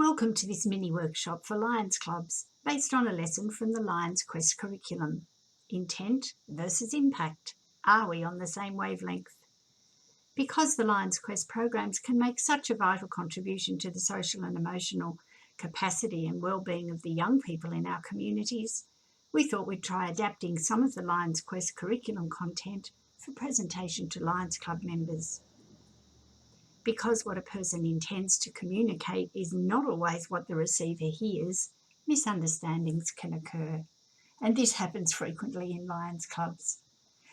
Welcome to this mini workshop for Lions Clubs based on a lesson from the Lions Quest curriculum. Intent versus impact. Are we on the same wavelength? Because the Lions Quest programs can make such a vital contribution to the social and emotional capacity and well-being of the young people in our communities, we thought we'd try adapting some of the Lions Quest curriculum content for presentation to Lions Club members. Because what a person intends to communicate is not always what the receiver hears, misunderstandings can occur. And this happens frequently in Lions Clubs.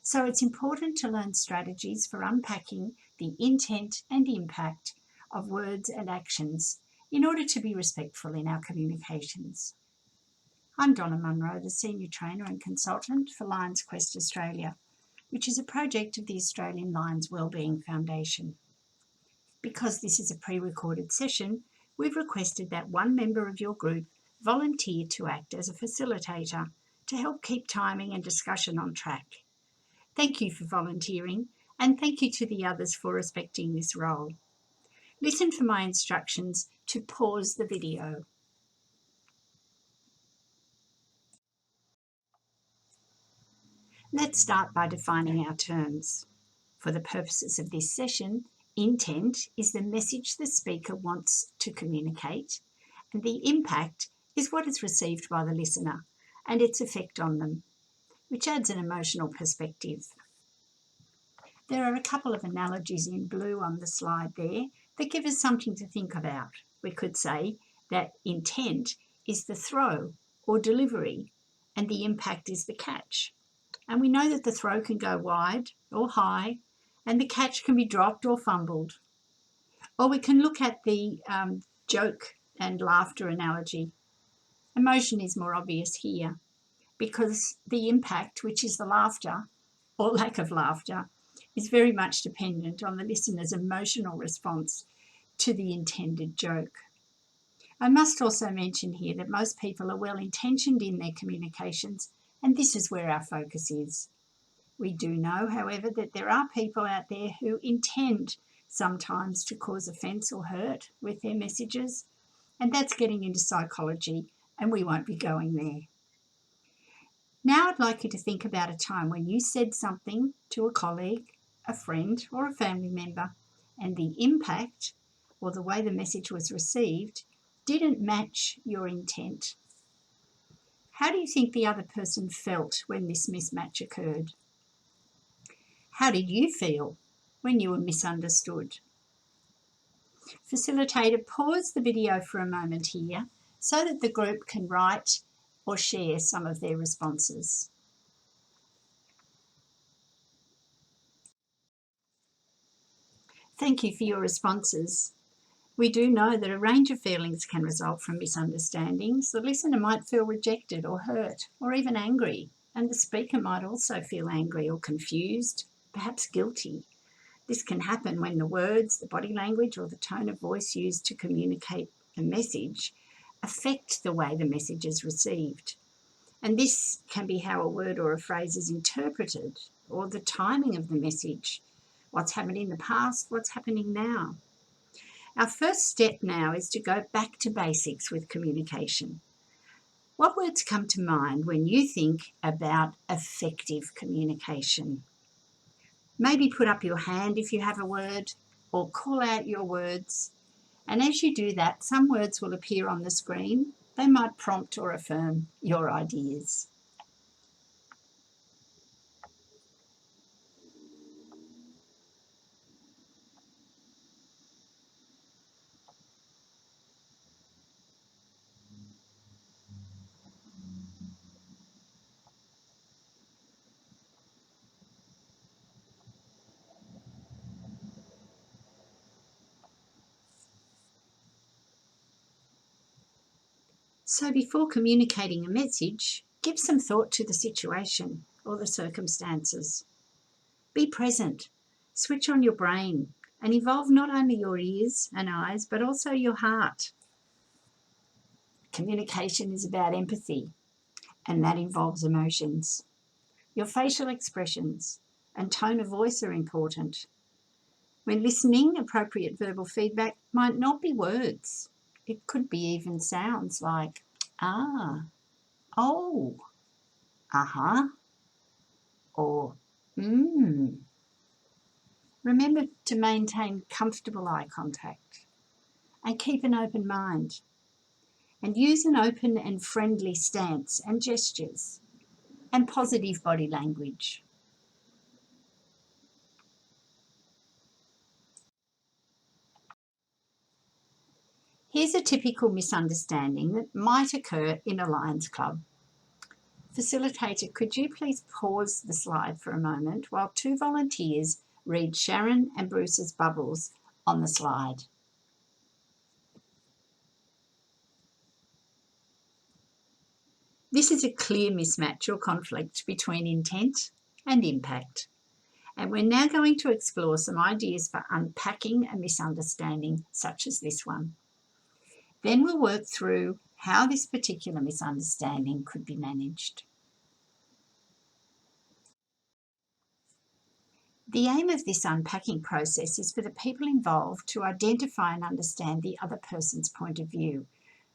So it's important to learn strategies for unpacking the intent and impact of words and actions in order to be respectful in our communications. I'm Donna Munro, the Senior Trainer and Consultant for Lions Quest Australia, which is a project of the Australian Lions Wellbeing Foundation. Because this is a pre-recorded session, we've requested that one member of your group volunteer to act as a facilitator to help keep timing and discussion on track. Thank you for volunteering, and thank you to the others for respecting this role. Listen for my instructions to pause the video. Let's start by defining our terms. For the purposes of this session, intent is the message the speaker wants to communicate, and the impact is what is received by the listener and its effect on them, which adds an emotional perspective. There are a couple of analogies in blue on the slide there that give us something to think about. We could say that intent is the throw or delivery, and the impact is the catch. And we know that the throw can go wide or high, and the catch can be dropped or fumbled. Or we can look at the joke and laughter analogy. Emotion is more obvious here because the impact, which is the laughter or lack of laughter, is very much dependent on the listener's emotional response to the intended joke. I must also mention here that most people are well-intentioned in their communications, and this is where our focus is. We do know, however, that there are people out there who intend sometimes to cause offence or hurt with their messages, and that's getting into psychology, and we won't be going there. Now I'd like you to think about a time when you said something to a colleague, a friend, or a family member, and the impact, or the way the message was received, didn't match your intent. How do you think the other person felt when this mismatch occurred? How did you feel when you were misunderstood? Facilitator, pause the video for a moment here so that the group can write or share some of their responses. Thank you for your responses. We do know that a range of feelings can result from misunderstandings. The listener might feel rejected or hurt or even angry, and the speaker might also feel angry or confused, perhaps guilty. This can happen when the words, the body language, or the tone of voice used to communicate a message affect the way the message is received. And this can be how a word or a phrase is interpreted, or the timing of the message, what's happened in the past, what's happening now. Our first step now is to go back to basics with communication. What words come to mind when you think about effective communication? Maybe put up your hand if you have a word, or call out your words. And as you do that, some words will appear on the screen. They might prompt or affirm your ideas. So before communicating a message, give some thought to the situation or the circumstances. Be present, switch on your brain, and involve not only your ears and eyes, but also your heart. Communication is about empathy, and that involves emotions. Your facial expressions and tone of voice are important. When listening, appropriate verbal feedback might not be words. It could be even sounds like ah, oh, uh-huh, or mm. Remember to maintain comfortable eye contact and keep an open mind, and use an open and friendly stance and gestures and positive body language. Here's a typical misunderstanding that might occur in a Lions Club. Facilitator, could you please pause the slide for a moment while two volunteers read Sharon and Bruce's bubbles on the slide? This is a clear mismatch or conflict between intent and impact. And we're now going to explore some ideas for unpacking a misunderstanding such as this one. Then we'll work through how this particular misunderstanding could be managed. The aim of this unpacking process is for the people involved to identify and understand the other person's point of view.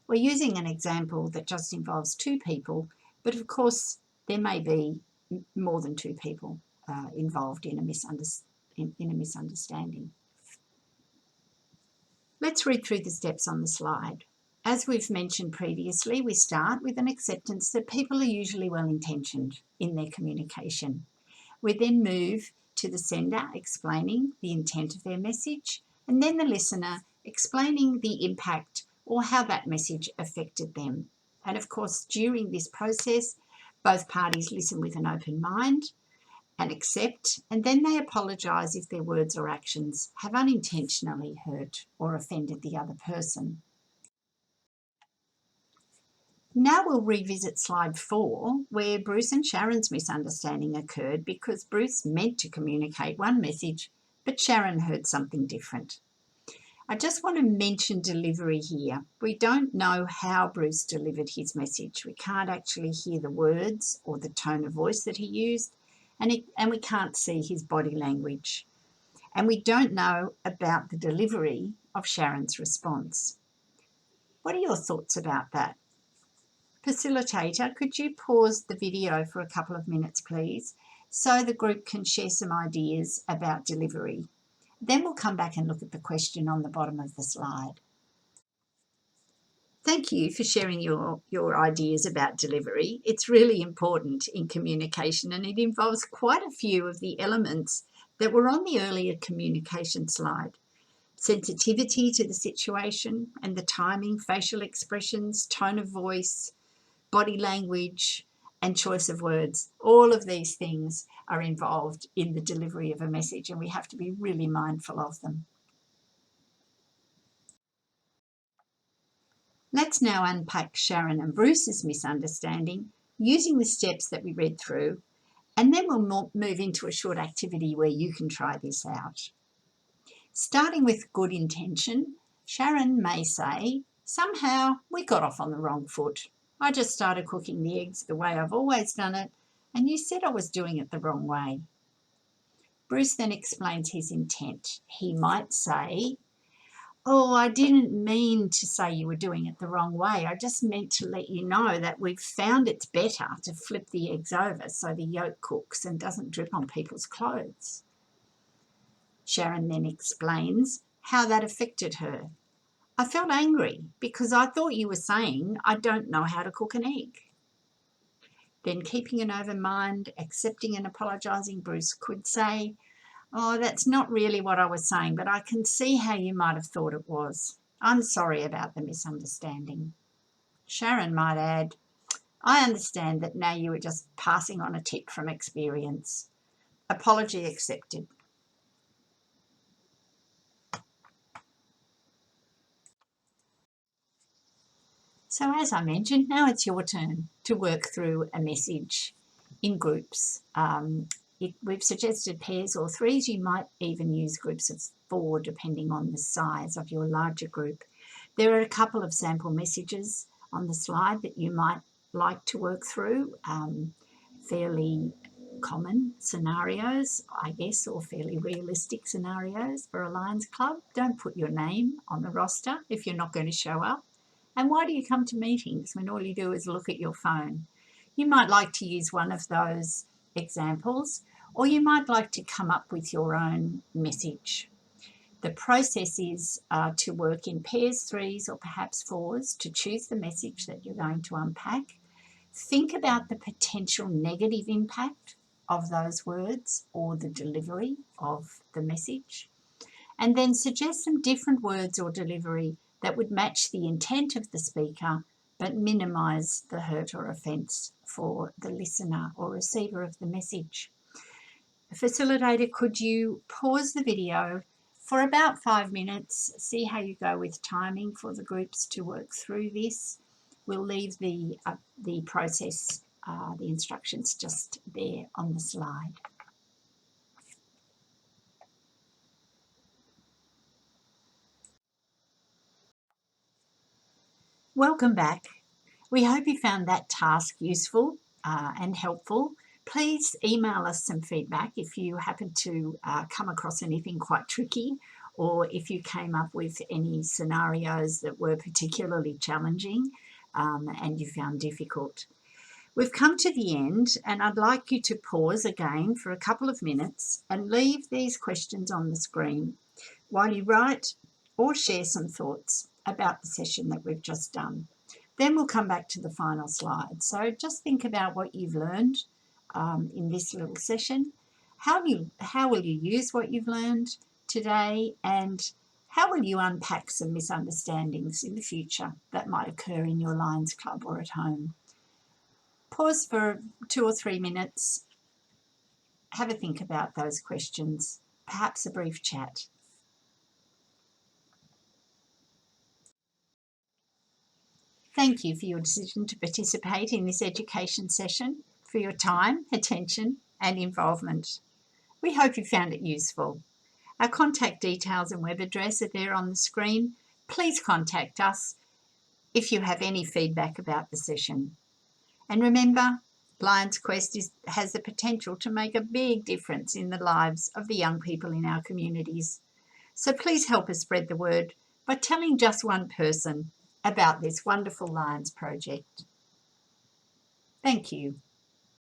We're using an example that just involves two people, but of course there may be more than two people involved in a misunderstanding. Let's read through the steps on the slide. As we've mentioned previously, we start with an acceptance that people are usually well-intentioned in their communication. We then move to the sender explaining the intent of their message, and then the listener explaining the impact or how that message affected them. And of course, during this process, both parties listen with an open mind and accept, and then they apologise if their words or actions have unintentionally hurt or offended the other person. Now we'll revisit slide 4, where Bruce and Sharon's misunderstanding occurred because Bruce meant to communicate one message, but Sharon heard something different. I just want to mention delivery here. We don't know how Bruce delivered his message. We can't actually hear the words or the tone of voice that he used, and we can't see his body language. And we don't know about the delivery of Sharon's response. What are your thoughts about that? Facilitator, could you pause the video for a couple of minutes, please, so the group can share some ideas about delivery. Then we'll come back and look at the question on the bottom of the slide. Thank you for sharing your ideas about delivery. It's really important in communication, and it involves quite a few of the elements that were on the earlier communication slide. Sensitivity to the situation and the timing, facial expressions, tone of voice, body language, and choice of words. All of these things are involved in the delivery of a message, and we have to be really mindful of them. Let's now unpack Sharon and Bruce's misunderstanding using the steps that we read through, and then we'll move into a short activity where you can try this out. Starting with good intention, Sharon may say, "Somehow we got off on the wrong foot. I just started cooking the eggs the way I've always done it, and you said I was doing it the wrong way." Bruce then explains his intent. He might say, "Oh, I didn't mean to say you were doing it the wrong way. I just meant to let you know that we've found it's better to flip the eggs over so the yolk cooks and doesn't drip on people's clothes." Sharon then explains how that affected her. "I felt angry because I thought you were saying I don't know how to cook an egg." Then, keeping an open mind, accepting and apologising, Bruce could say, "Oh, that's not really what I was saying, but I can see how you might have thought it was. I'm sorry about the misunderstanding." Sharon might add, "I understand that now you were just passing on a tip from experience. Apology accepted." So as I mentioned, now it's your turn to work through a message in groups. We've suggested pairs or threes. You might even use groups of 4 depending on the size of your larger group. There are a couple of sample messages on the slide that you might like to work through fairly common scenarios, I guess, or fairly realistic scenarios for a Lions Club. Don't put your name on the roster if you're not going to show up. And why do you come to meetings when all you do is look at your phone? You might like to use one of those examples, or you might like to come up with your own message. The process is to work in pairs, threes, or perhaps fours to choose the message that you're going to unpack. Think about the potential negative impact of those words or the delivery of the message, and then suggest some different words or delivery that would match the intent of the speaker but minimise the hurt or offence for the listener or receiver of the message. Facilitator, could you pause the video for about 5 minutes, see how you go with timing for the groups to work through this? We'll leave the process, the instructions just there on the slide. Welcome back. We hope you found that task useful and helpful. Please email us some feedback if you happen to come across anything quite tricky, or if you came up with any scenarios that were particularly challenging and you found difficult. We've come to the end, and I'd like you to pause again for a couple of minutes and leave these questions on the screen while you write or share some thoughts about the session that we've just done. Then we'll come back to the final slide. So just think about what you've learned in this little session. How will you use what you've learned today, and how will you unpack some misunderstandings in the future that might occur in your Lions Club or at home? Pause for 2 or 3 minutes. Have a think about those questions, perhaps a brief chat. Thank you for your decision to participate in this education session, for your time, attention and involvement. We hope you found it useful. Our contact details and web address are there on the screen. Please contact us if you have any feedback about the session. And remember, Lions Quest has the potential to make a big difference in the lives of the young people in our communities. So please help us spread the word by telling just one person about this wonderful Lions project. Thank you.